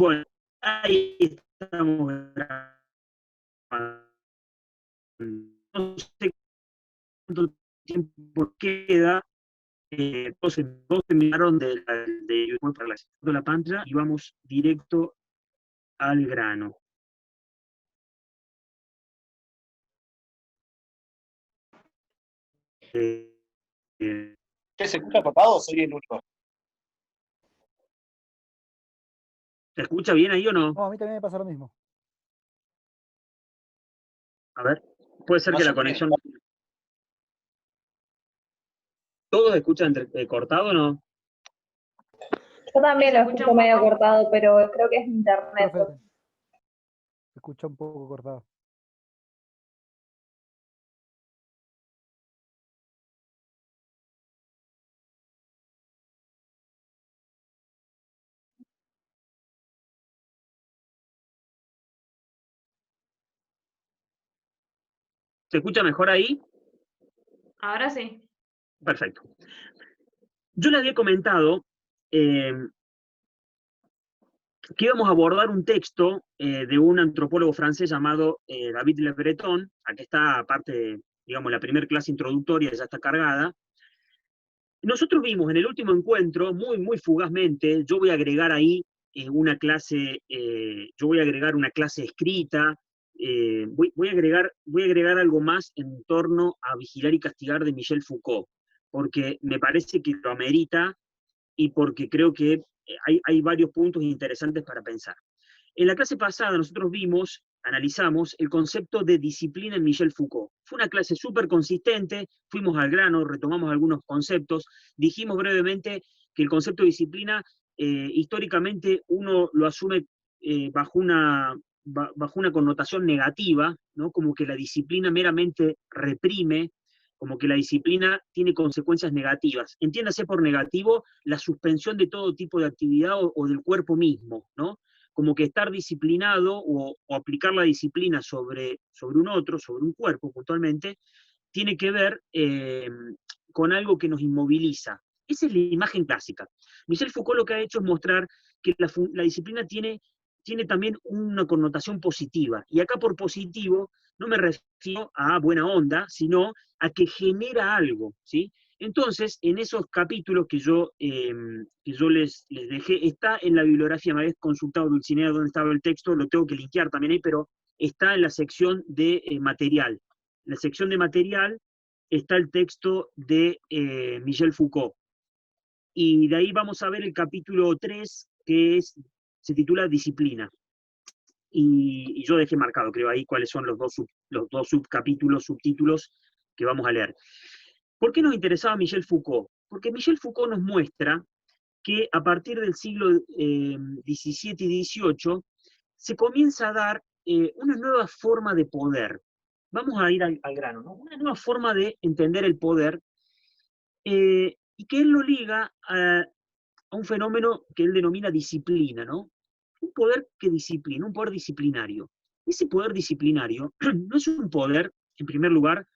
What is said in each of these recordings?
Bueno, ahí estamos grabando. No sé cuánto tiempo queda. Todos terminaron de YouTube para la pantalla y vamos directo al grano. Eh, eh, ¿Qué se escucha cortado o soy el único? ¿Se escucha bien ahí o no? No, a mí también me pasa lo mismo. A ver, puede ser No que se la conexión... entiende. ¿Todos escuchan cortado o no? Yo también lo escucho medio cortado, pero creo que es internet. Profe, se escucha un poco cortado. ¿Se escucha mejor ahí? Ahora sí. Perfecto. Yo le había comentado que íbamos a abordar un texto de un antropólogo francés llamado David Le Breton. Aquí está, aparte, digamos, la primera clase introductoria ya está cargada. Nosotros vimos en el último encuentro, muy fugazmente, yo voy a agregar ahí una clase, yo voy a agregar una clase escrita, voy a agregar algo más en torno a Vigilar y Castigar de Michel Foucault, porque me parece que lo amerita y porque creo que hay varios puntos interesantes para pensar. En la clase pasada nosotros analizamos el concepto de disciplina en Michel Foucault. Fue una clase súper consistente, fuimos al grano, retomamos algunos conceptos, dijimos brevemente que el concepto de disciplina históricamente uno lo asume bajo una connotación negativa, ¿no? Como que la disciplina meramente reprime, como que la disciplina tiene consecuencias negativas. Entiéndase por negativo la suspensión de todo tipo de actividad o del cuerpo mismo, ¿no? Como que estar disciplinado o aplicar la disciplina sobre un otro, sobre un cuerpo puntualmente, tiene que ver con algo que nos inmoviliza. Esa es la imagen clásica. Michel Foucault lo que ha hecho es mostrar que la disciplina tiene también una connotación positiva. Y acá por positivo no me refiero a buena onda, sino a que genera algo, ¿sí? Entonces, en esos capítulos que yo les dejé, está en la bibliografía, me habéis consultado Dulcinea dónde estaba el texto, lo tengo que linkear también ahí, pero está en la sección de material. En la sección de material está el texto de Michel Foucault. Y de ahí vamos a ver el capítulo 3, se titula Disciplina. Y yo dejé marcado, creo, ahí cuáles son los dos subcapítulos, subtítulos que vamos a leer. ¿Por qué nos interesaba Michel Foucault? Porque Michel Foucault nos muestra que a partir del siglo XVII y XVIII se comienza a dar una nueva forma de poder. Vamos a ir al grano, ¿no? Una nueva forma de entender el poder y que él lo liga a un fenómeno que él denomina disciplina, ¿no? Un poder que disciplina, un poder disciplinario. Ese poder disciplinario no es un poder, en primer lugar,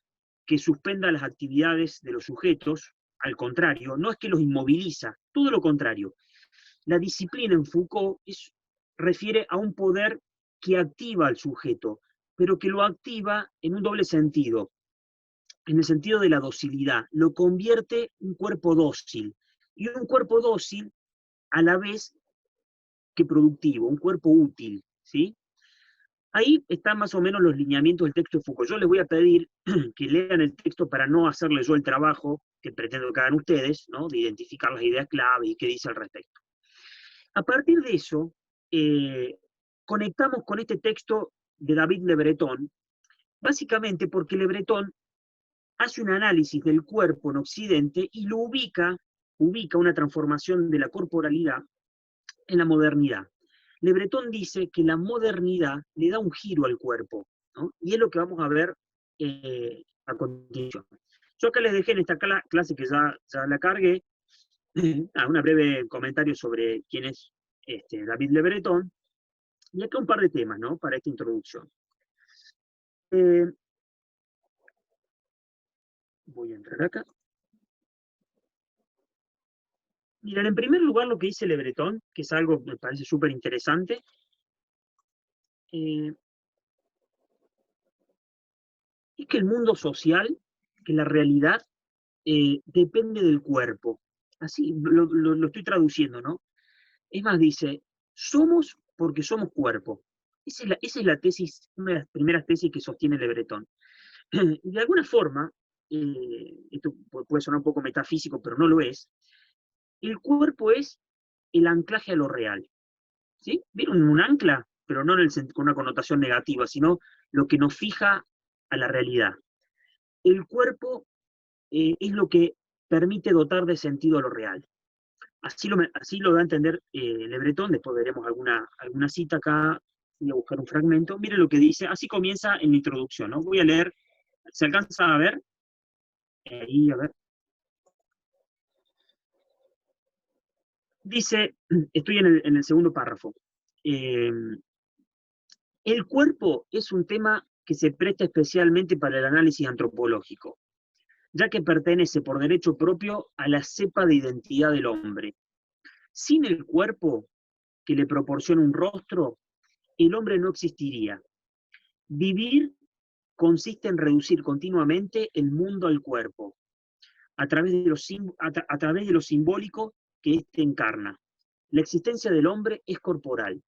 que suspenda las actividades de los sujetos, al contrario, no es que los inmoviliza, todo lo contrario. La disciplina en Foucault refiere a un poder que activa al sujeto, pero que lo activa en un doble sentido, en el sentido de la docilidad, lo convierte en un cuerpo dócil, y un cuerpo dócil a la vez que productivo, un cuerpo útil, ¿sí? Ahí están más o menos los lineamientos del texto de Foucault. Yo les voy a pedir que lean el texto para no hacerle yo el trabajo que pretendo que hagan ustedes, ¿no? De identificar las ideas clave y qué dice al respecto. A partir de eso, conectamos con este texto de David Le Breton, básicamente porque Le Breton hace un análisis del cuerpo en Occidente y lo ubica una transformación de la corporalidad en la modernidad. Le Breton dice que la modernidad le da un giro al cuerpo, ¿no? Y es lo que vamos a ver a continuación. Yo acá les dejé en esta clase que ya la cargué, un breve comentario sobre quién es David Le Breton, y acá un par de temas, ¿no? Para esta introducción. Voy a entrar acá. Miren, en primer lugar lo que dice Le Breton, que es algo que me parece súper interesante, es que el mundo social, que la realidad, depende del cuerpo. Así lo estoy traduciendo, ¿no? Es más, dice, somos porque somos cuerpo. Esa es la tesis, una de las primeras tesis que sostiene Le Breton. Y de alguna forma, esto puede sonar un poco metafísico, pero no lo es, el cuerpo es el anclaje a lo real. ¿Sí? ¿Vieron un ancla? Pero no con una connotación negativa, sino lo que nos fija a la realidad. El cuerpo es lo que permite dotar de sentido a lo real. Así lo da a entender Le Breton, después veremos alguna cita acá, voy a buscar un fragmento. Miren lo que dice, así comienza en la introducción, ¿no? Voy a leer, ¿se alcanza a ver? Ahí, a ver. Dice, estoy en el segundo párrafo. El cuerpo es un tema que se presta especialmente para el análisis antropológico, ya que pertenece por derecho propio a la cepa de identidad del hombre. Sin el cuerpo, que le proporciona un rostro, el hombre no existiría. Vivir consiste en reducir continuamente el mundo al cuerpo, a través de lo simbólico que éste encarna. La existencia del hombre es corporal.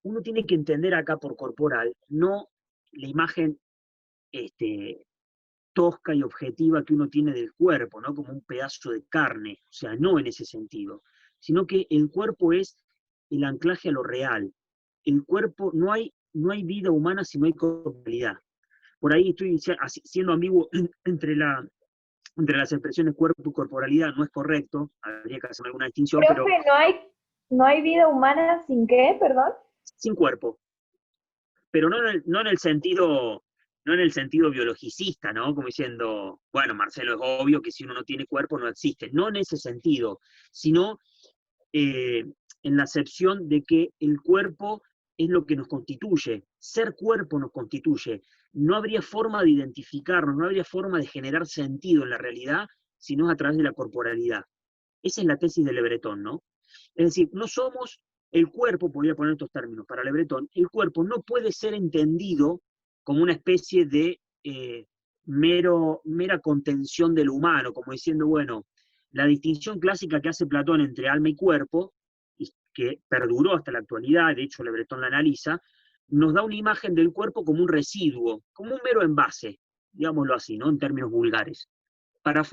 Uno tiene que entender acá por corporal, no la imagen tosca y objetiva que uno tiene del cuerpo, ¿no? Como un pedazo de carne, o sea, no en ese sentido, sino que el cuerpo es el anclaje a lo real. El cuerpo, no hay vida humana si no hay corporalidad. Por ahí estoy siendo ambiguo entre las expresiones cuerpo y corporalidad, no es correcto, habría que hacer alguna distinción, pero Profe, no hay vida humana sin qué, perdón. sin cuerpo. Pero no en el sentido, no en el sentido biologicista, ¿no? Como diciendo, bueno, Marcelo, es obvio que si uno no tiene cuerpo no existe. No en ese sentido, sino en la acepción de que el cuerpo es lo que nos constituye. Ser cuerpo nos constituye. No habría forma de identificarnos, no habría forma de generar sentido en la realidad si no es a través de la corporalidad. Esa es la tesis de Le Breton, ¿no? Es decir, no somos el cuerpo, podría poner estos términos para Le Breton, el cuerpo no puede ser entendido como una especie de mera contención de lo humano, como diciendo, bueno, la distinción clásica que hace Platón entre alma y cuerpo, y que perduró hasta la actualidad, de hecho Le Breton la analiza, nos da una imagen del cuerpo como un residuo, como un mero envase, digámoslo así, ¿no? En términos vulgares. Para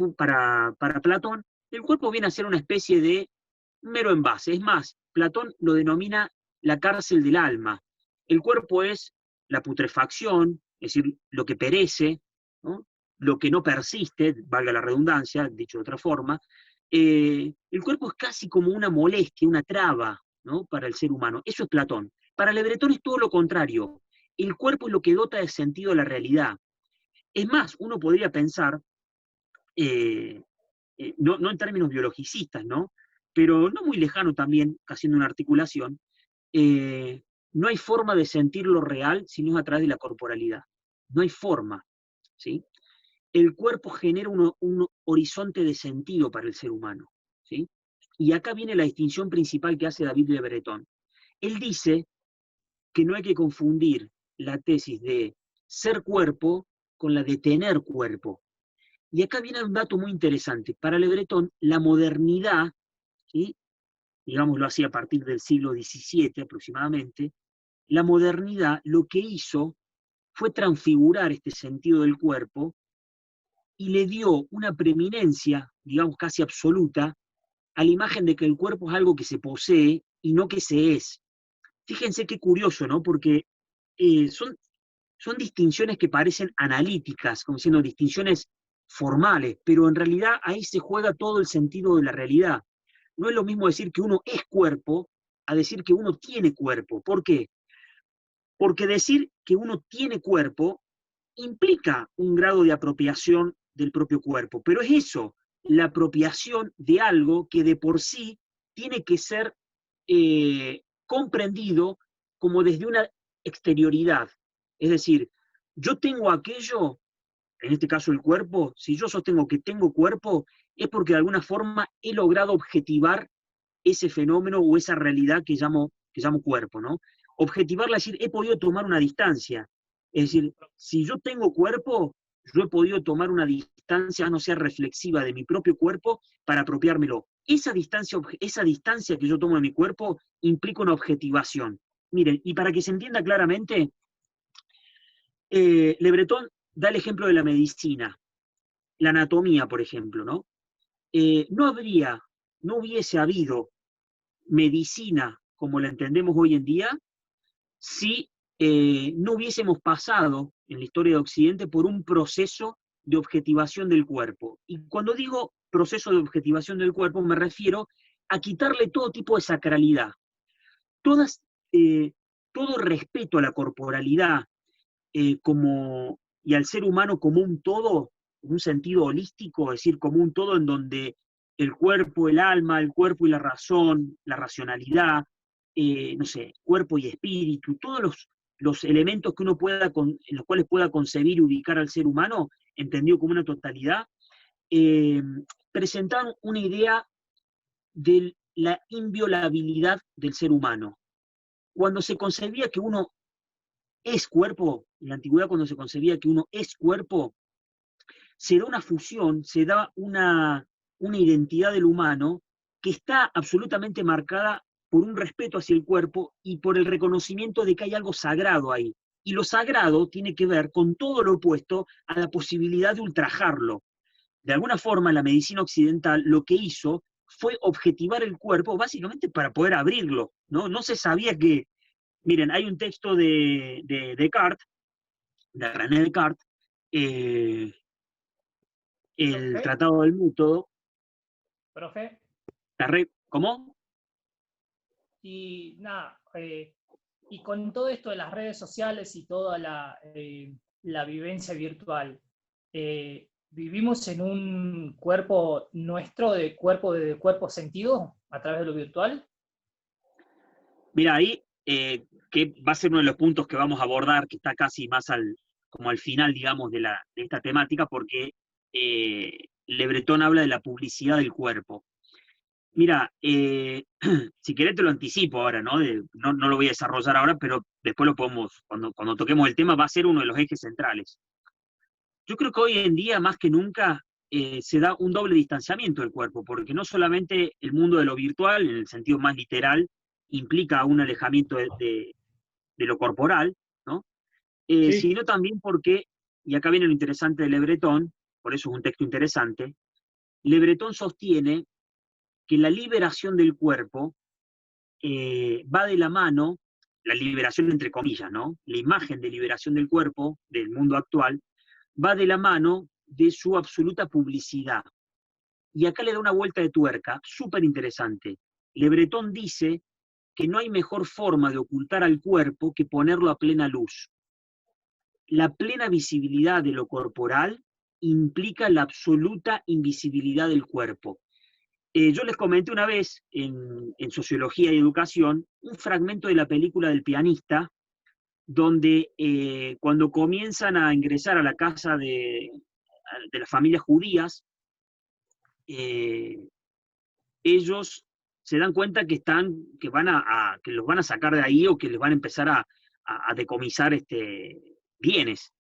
Platón, el cuerpo viene a ser una especie de mero envase. Es más, Platón lo denomina la cárcel del alma. El cuerpo es la putrefacción, es decir, lo que perece, ¿no? Lo que no persiste, valga la redundancia, dicho de otra forma. El cuerpo es casi como una molestia, una traba, ¿no? Para el ser humano. Eso es Platón. Para Le Breton es todo lo contrario. El cuerpo es lo que dota de sentido a la realidad. Es más, uno podría pensar, no en términos biologicistas, ¿no? Pero no muy lejano también, haciendo una articulación, no hay forma de sentir lo real si no es a través de la corporalidad. No hay forma, ¿sí? El cuerpo genera un horizonte de sentido para el ser humano, ¿sí? Y acá viene la distinción principal que hace David Le Breton. Él dice que no hay que confundir la tesis de ser cuerpo con la de tener cuerpo. Y acá viene un dato muy interesante. Para Le Breton, la modernidad, ¿sí? Digámoslo así, a partir del siglo XVII aproximadamente, la modernidad lo que hizo fue transfigurar este sentido del cuerpo y le dio una preeminencia, digamos casi absoluta, a la imagen de que el cuerpo es algo que se posee y no que se es. Fíjense qué curioso, ¿no? Porque son distinciones que parecen analíticas, como siendo distinciones formales, pero en realidad ahí se juega todo el sentido de la realidad. No es lo mismo decir que uno es cuerpo a decir que uno tiene cuerpo. ¿Por qué? Porque decir que uno tiene cuerpo implica un grado de apropiación del propio cuerpo, pero es eso, la apropiación de algo que de por sí tiene que ser comprendido como desde una exterioridad. Es decir, yo tengo aquello, en este caso el cuerpo, si yo sostengo que tengo cuerpo, es porque de alguna forma he logrado objetivar ese fenómeno o esa realidad que llamo cuerpo, ¿no? Objetivarla, es decir, he podido tomar una distancia. Es decir, si yo tengo cuerpo, yo he podido tomar una distancia, no sea reflexiva de mi propio cuerpo, para apropiármelo. Esa distancia que yo tomo de mi cuerpo implica una objetivación. Miren, y para que se entienda claramente, Le Breton da el ejemplo de la medicina, la anatomía, por ejemplo, ¿no? No hubiese habido medicina como la entendemos hoy en día si no hubiésemos pasado en la historia de Occidente por un proceso de objetivación del cuerpo. Y cuando digo proceso de objetivación del cuerpo, me refiero a quitarle todo tipo de sacralidad. Todo respeto a la corporalidad y al ser humano como un todo, en un sentido holístico, es decir, como un todo en donde el cuerpo, el alma, el cuerpo y la razón, la racionalidad, no sé, cuerpo y espíritu, todos los elementos que uno en los cuales pueda concebir y ubicar al ser humano, entendido como una totalidad, presentan una idea de la inviolabilidad del ser humano. Cuando se concebía que uno es cuerpo, en la antigüedad cuando se concebía que uno es cuerpo, se da una fusión, se da una identidad del humano que está absolutamente marcada por un respeto hacia el cuerpo y por el reconocimiento de que hay algo sagrado ahí. Y lo sagrado tiene que ver con todo lo opuesto a la posibilidad de ultrajarlo. De alguna forma, la medicina occidental lo que hizo fue objetivar el cuerpo básicamente para poder abrirlo, ¿no? No se sabía que... Miren, hay un texto de Descartes, de René Descartes, el ¿Profe? Tratado del Método. ¿Profe? ¿Cómo? Y nada, y con todo esto de las redes sociales y toda la vivencia virtual, ¿vivimos en un cuerpo nuestro, de cuerpo sentido, a través de lo virtual? Mira, ahí, que va a ser uno de los puntos que vamos a abordar, que está casi más como al final, digamos, de esta temática, porque Le Breton habla de la publicidad del cuerpo. Mira, si querés te lo anticipo ahora, ¿no? No lo voy a desarrollar ahora, pero después lo podemos, cuando toquemos el tema, va a ser uno de los ejes centrales. Yo creo que hoy en día, más que nunca, se da un doble distanciamiento del cuerpo, porque no solamente el mundo de lo virtual, en el sentido más literal, implica un alejamiento de lo corporal, ¿no? Sí. Sino también porque, y acá viene lo interesante de Le Breton, por eso es un texto interesante, Le Breton sostiene que la liberación del cuerpo va de la mano, la liberación entre comillas, ¿no? La imagen de liberación del cuerpo del mundo actual va de la mano de su absoluta publicidad. Y acá le da una vuelta de tuerca súper interesante. Le Breton dice que no hay mejor forma de ocultar al cuerpo que ponerlo a plena luz. La plena visibilidad de lo corporal implica la absoluta invisibilidad del cuerpo. Yo les comenté una vez en Sociología y Educación un fragmento de la película del pianista, donde cuando comienzan a ingresar a la casa de las familias judías, ellos se dan cuenta que que los van a sacar de ahí o que les van a empezar a decomisar bienes.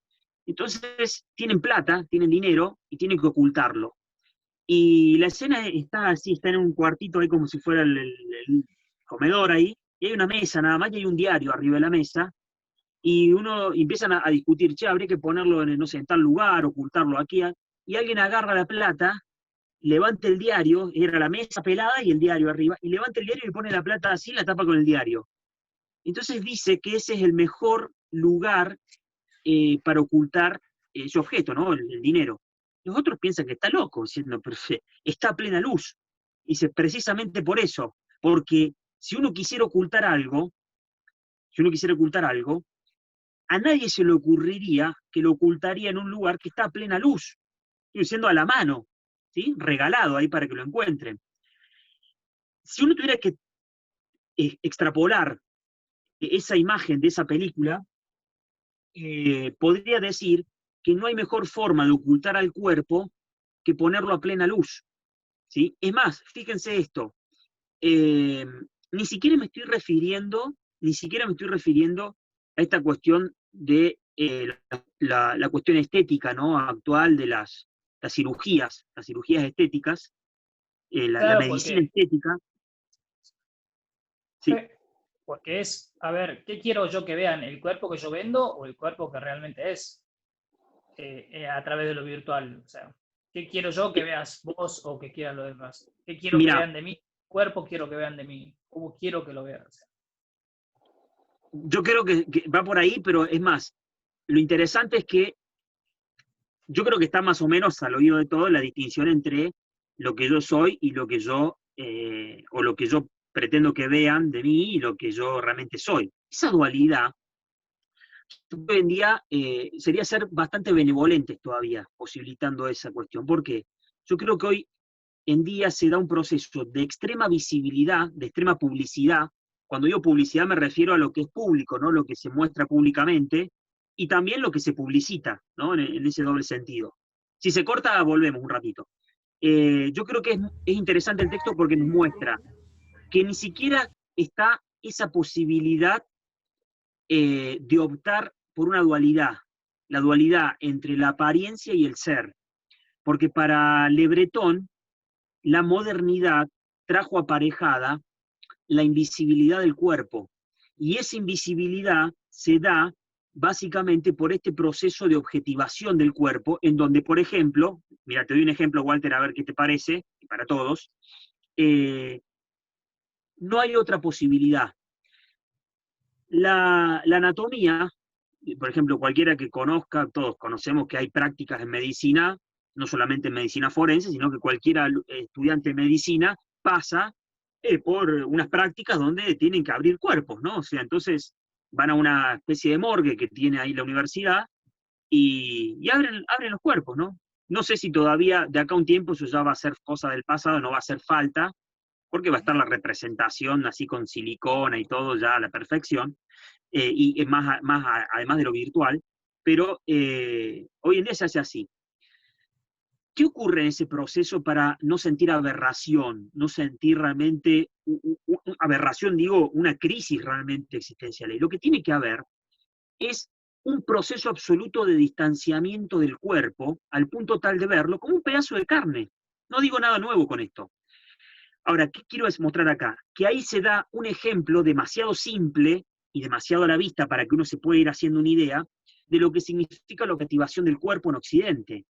Entonces tienen plata, tienen dinero y tienen que ocultarlo. Y la escena está así, está en un cuartito ahí como si fuera el comedor ahí, y hay una mesa nada más y hay un diario arriba de la mesa, y empiezan a discutir, che, habría que ponerlo en, no sé, en tal lugar, ocultarlo aquí, y alguien agarra la plata, levanta el diario, era la mesa pelada y el diario arriba, y levanta el diario y pone la plata así, la tapa con el diario. Entonces dice que ese es el mejor lugar para ocultar ese objeto, ¿no? El dinero. Los otros piensan que está loco, diciendo, pero está a plena luz. Dice, precisamente por eso, porque si uno quisiera ocultar algo, a nadie se le ocurriría que lo ocultaría en un lugar que está a plena luz, estoy diciendo a la mano, ¿sí? Regalado ahí para que lo encuentren. Si uno tuviera que extrapolar esa imagen de esa película, podría decir que no hay mejor forma de ocultar al cuerpo que ponerlo a plena luz. ¿sí? Es más, fíjense esto, ni siquiera me estoy refiriendo a esta cuestión de la cuestión estética, ¿no? Actual de las cirugías estéticas, la Claro, medicina estética. Sí. Porque es, a ver, ¿qué quiero yo que vean? ¿El cuerpo que yo vendo o el cuerpo que realmente es a través de lo virtual? O sea, ¿qué quiero yo que veas vos o que quieran los demás? ¿Qué quiero que Mirá, vean de mí? ¿Cuerpo quiero que vean de mí? ¿Cómo quiero que lo vean? O sea, yo creo que va por ahí, pero es más, lo interesante es que yo creo que está más o menos al oído de todo la distinción entre lo que yo soy y lo que yo, o lo que yo pretendo que vean de mí y lo que yo realmente soy. Esa dualidad, hoy en día, sería ser bastante benevolentes todavía, posibilitando esa cuestión. ¿Por qué? Yo creo que hoy en día se da un proceso de extrema visibilidad, de extrema publicidad. Cuando digo publicidad me refiero a lo que es público, ¿no? Lo que se muestra públicamente, y también lo que se publicita, ¿no? En ese doble sentido. Si se corta, volvemos un ratito. Yo creo que es interesante el texto porque nos muestra que ni siquiera está esa posibilidad de optar por una dualidad, la dualidad entre la apariencia y el ser. Porque para Le Breton, la modernidad trajo aparejada la invisibilidad del cuerpo, y esa invisibilidad se da básicamente por este proceso de objetivación del cuerpo, en donde, por ejemplo, mira, te doy un ejemplo, Walter, a ver qué te parece, y para todos, no hay otra posibilidad. La anatomía, por ejemplo, cualquiera que conozca, todos conocemos que hay prácticas en medicina, no solamente en medicina forense, sino que cualquier estudiante de medicina pasa por unas prácticas donde tienen que abrir cuerpos, ¿no? O sea, entonces van a una especie de morgue que tiene ahí la universidad y abren los cuerpos, ¿no? No sé si todavía de acá a un tiempo eso ya va a ser cosa del pasado, no va a hacer falta, porque va a estar la representación así con silicona y todo ya a la perfección, y además de lo virtual, pero hoy en día se hace así. ¿Qué ocurre en ese proceso para no sentir aberración, no sentir realmente, aberración digo, una crisis realmente existencial? Y lo que tiene que haber es un proceso absoluto de distanciamiento del cuerpo, al punto tal de verlo como un pedazo de carne. No digo nada nuevo con esto. Ahora, ¿qué quiero mostrar acá? Que ahí se da un ejemplo demasiado simple y demasiado a la vista para que uno se pueda ir haciendo una idea de lo que significa la objetivación del cuerpo en Occidente.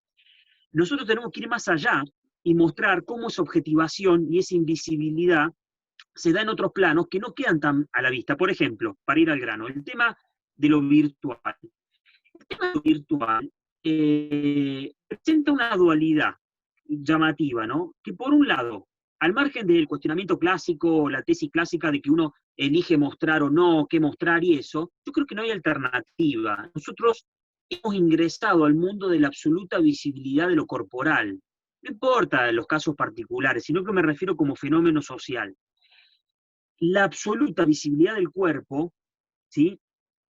Nosotros tenemos que ir más allá y mostrar cómo esa objetivación y esa invisibilidad se da en otros planos que no quedan tan a la vista. Por ejemplo, para ir al grano, el tema de lo virtual. El tema de lo virtual presenta una dualidad llamativa, ¿no? Que por un lado, al margen del cuestionamiento clásico, la tesis clásica de que uno elige mostrar o no, qué mostrar y eso, yo creo que no hay alternativa. Nosotros hemos ingresado al mundo de la absoluta visibilidad de lo corporal. No importa los casos particulares, sino que me refiero como fenómeno social. La absoluta visibilidad del cuerpo, ¿sí?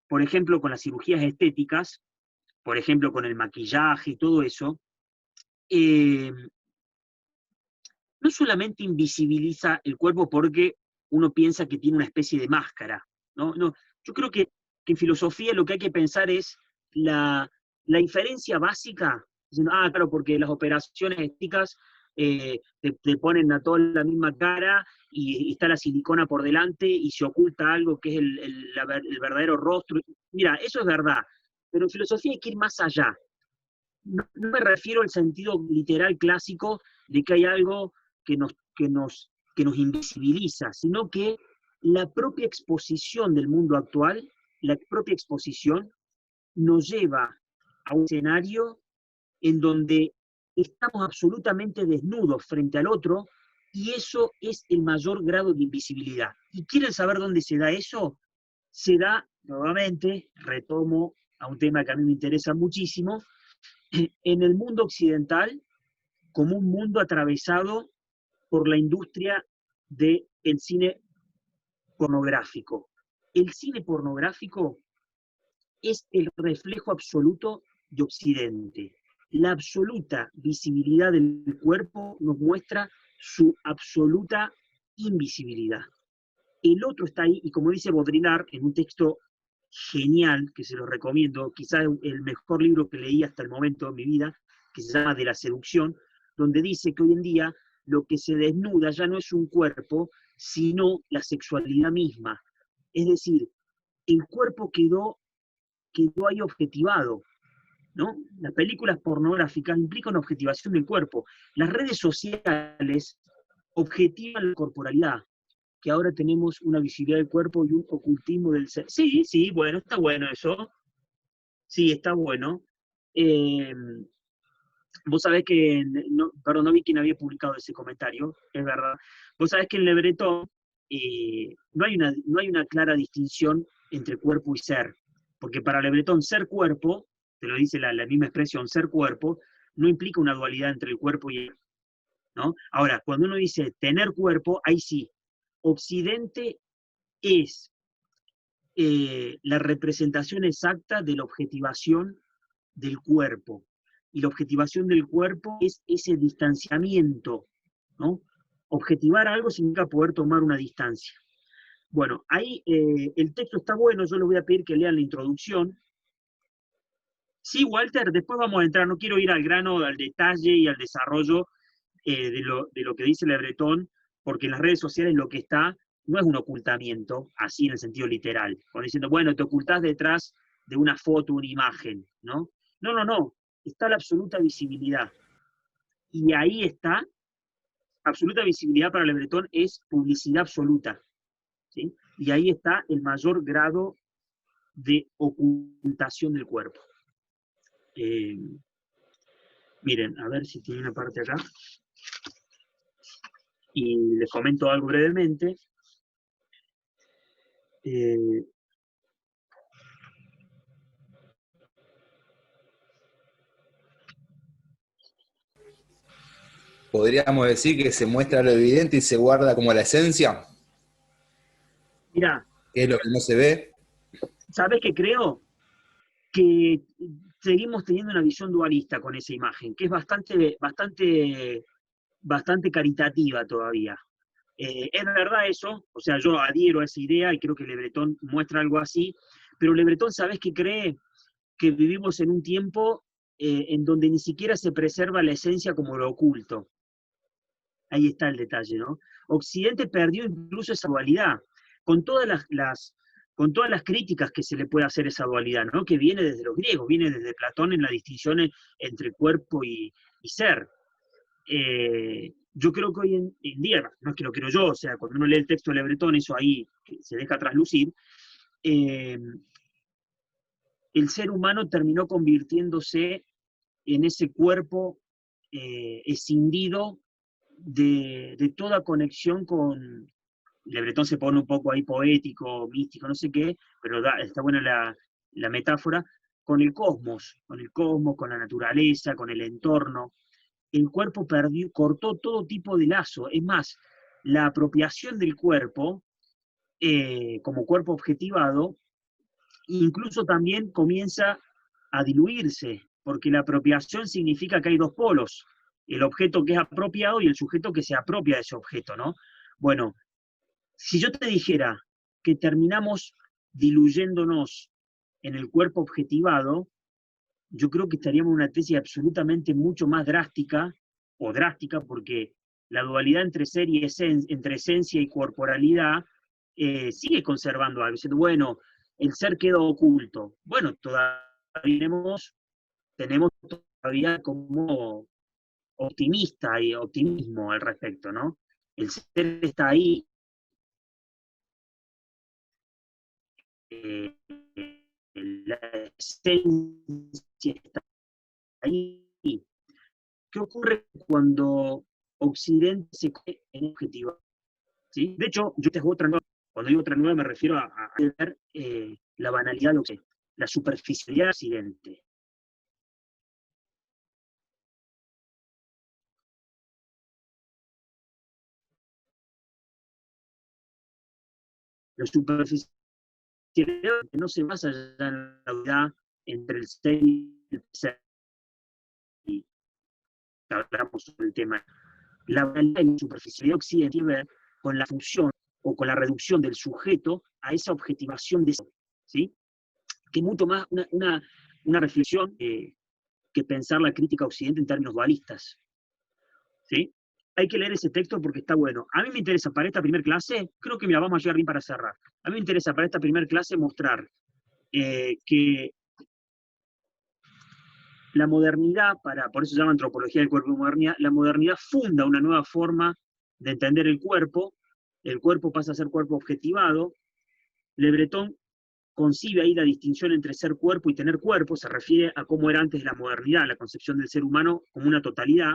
Por ejemplo, con las cirugías estéticas, por ejemplo, con el maquillaje y todo eso, no solamente invisibiliza el cuerpo porque uno piensa que tiene una especie de máscara, ¿no? No, yo creo que en filosofía lo que hay que pensar es la inferencia básica, diciendo, claro, porque las operaciones estéticas te ponen a todos la misma cara y está la silicona por delante y se oculta algo que es el verdadero rostro. Mira, eso es verdad, pero en filosofía hay que ir más allá. No me refiero al sentido literal clásico de que hay algo que nos invisibiliza, sino que la propia exposición del mundo actual, la propia exposición, nos lleva a un escenario en donde estamos absolutamente desnudos frente al otro, y eso es el mayor grado de invisibilidad. ¿Y quieren saber dónde se da eso? Se da, nuevamente, retomo a un tema que a mí me interesa muchísimo, en el mundo occidental, como un mundo atravesado por la industria del cine pornográfico. El cine pornográfico es el reflejo absoluto de Occidente. La absoluta visibilidad del cuerpo nos muestra su absoluta invisibilidad. El otro está ahí, y como dice Baudrillard en un texto genial, que se lo recomiendo, quizás el mejor libro que leí hasta el momento en mi vida, que se llama De la seducción, donde dice que hoy en día lo que se desnuda ya no es un cuerpo, sino la sexualidad misma. Es decir, el cuerpo quedó ahí objetivado, ¿no? Las películas pornográficas implican objetivación del cuerpo. Las redes sociales objetivan la corporalidad, que ahora tenemos una visibilidad del cuerpo y un ocultismo del ser. Sí, sí, bueno, está bueno eso. Sí, está bueno. Vos sabés que, perdón, no vi quién había publicado ese comentario, es verdad. Vos sabés que en Le Breton no hay una clara distinción entre cuerpo y ser, porque para Le Breton ser cuerpo, te lo dice la misma expresión, ser cuerpo, no implica una dualidad entre el cuerpo y el, ¿no? Ahora, cuando uno dice tener cuerpo, ahí sí, Occidente es la representación exacta de la objetivación del cuerpo. Y la objetivación del cuerpo es ese distanciamiento, ¿no? Objetivar algo significa poder tomar una distancia. Bueno, ahí el texto está bueno, yo les voy a pedir que lean la introducción. Sí, Walter, después vamos a entrar, no quiero ir al grano, al detalle y al desarrollo de lo que dice Le Breton, porque en las redes sociales lo que está no es un ocultamiento, así en el sentido literal, como diciendo, bueno, te ocultás detrás de una foto, una imagen, ¿no? No, no, no, está la absoluta visibilidad. Y ahí está, absoluta visibilidad para Le Breton es publicidad absoluta, ¿sí? Y ahí está el mayor grado de ocultación del cuerpo. Miren, a ver si tiene una parte acá. Y les comento algo brevemente. ¿Podríamos decir que se muestra lo evidente y se guarda como la esencia? Mirá, ¿Qué es lo que no se ve? ¿sabés qué creo? Que seguimos teniendo una visión dualista con esa imagen, que es bastante caritativa todavía. Es verdad eso, o sea, yo adhiero a esa idea y creo que Le Breton muestra algo así, pero Le Breton, ¿sabés qué cree? Que vivimos en un tiempo en donde ni siquiera se preserva la esencia como lo oculto. Ahí está el detalle, ¿no? Occidente perdió incluso esa dualidad, con todas con todas las críticas que se le puede hacer a esa dualidad, ¿no? Que viene desde los griegos, viene desde Platón en la distinción entre cuerpo y ser. Yo creo que hoy en día, no es que lo quiero yo, o sea, cuando uno lee el texto de Le Breton, eso ahí se deja traslucir, el ser humano terminó convirtiéndose en ese cuerpo escindido de toda conexión con. Le Breton se pone un poco ahí poético, místico, no sé qué, pero está buena la metáfora, con el cosmos, con la naturaleza, con el entorno. El cuerpo cortó todo tipo de lazo. Es más, la apropiación del cuerpo, como cuerpo objetivado, incluso también comienza a diluirse, porque la apropiación significa que hay dos polos, el objeto que es apropiado y el sujeto que se apropia de ese objeto, ¿no? Bueno, si yo te dijera que terminamos diluyéndonos en el cuerpo objetivado, yo creo que estaríamos en una tesis absolutamente mucho más drástica, o drástica, porque la dualidad entre ser y entre esencia y corporalidad sigue conservando algo, diciendo, bueno, el ser quedó oculto. Bueno, todavía tenemos todavía como optimista y optimismo al respecto, ¿no? El ser está ahí. La esencia está ahí. ¿Qué ocurre cuando Occidente se cree en objetivo? ¿Sí? De hecho, yo tengo otra nueva. Cuando digo otra nueva me refiero a ver la banalidad de Occidente, la superficialidad de Occidente. La superficialidad que no se basa ya en la unidad entre el ser y el ser. Y hablamos sobre el tema. la banalidad y la superficialidad de Occidente tiene que ver con la función o con la reducción del sujeto a esa objetivación de eso, ¿sí? Que es mucho más una reflexión que pensar la crítica a Occidente en términos dualistas, ¿sí? Hay que leer ese texto porque está bueno. A mí me interesa para esta primera clase, creo que mira, vamos a llegar bien para cerrar. A mí me interesa para esta primera clase mostrar que la modernidad, por eso se llama antropología del cuerpo y modernidad, la modernidad funda una nueva forma de entender el cuerpo pasa a ser cuerpo objetivado. Le Breton concibe ahí la distinción entre ser cuerpo y tener cuerpo, se refiere a cómo era antes la modernidad, la concepción del ser humano como una totalidad,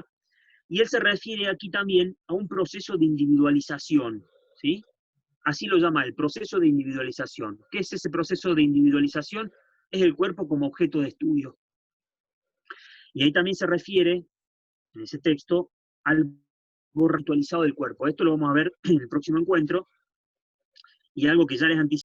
y él se refiere aquí también a un proceso de individualización, ¿sí? Así lo llama, el proceso de individualización. ¿Qué es ese proceso de individualización? Es el cuerpo como objeto de estudio. Y ahí también se refiere, en ese texto, al ritualizado del cuerpo. Esto lo vamos a ver en el próximo encuentro, y algo que ya les anticipo,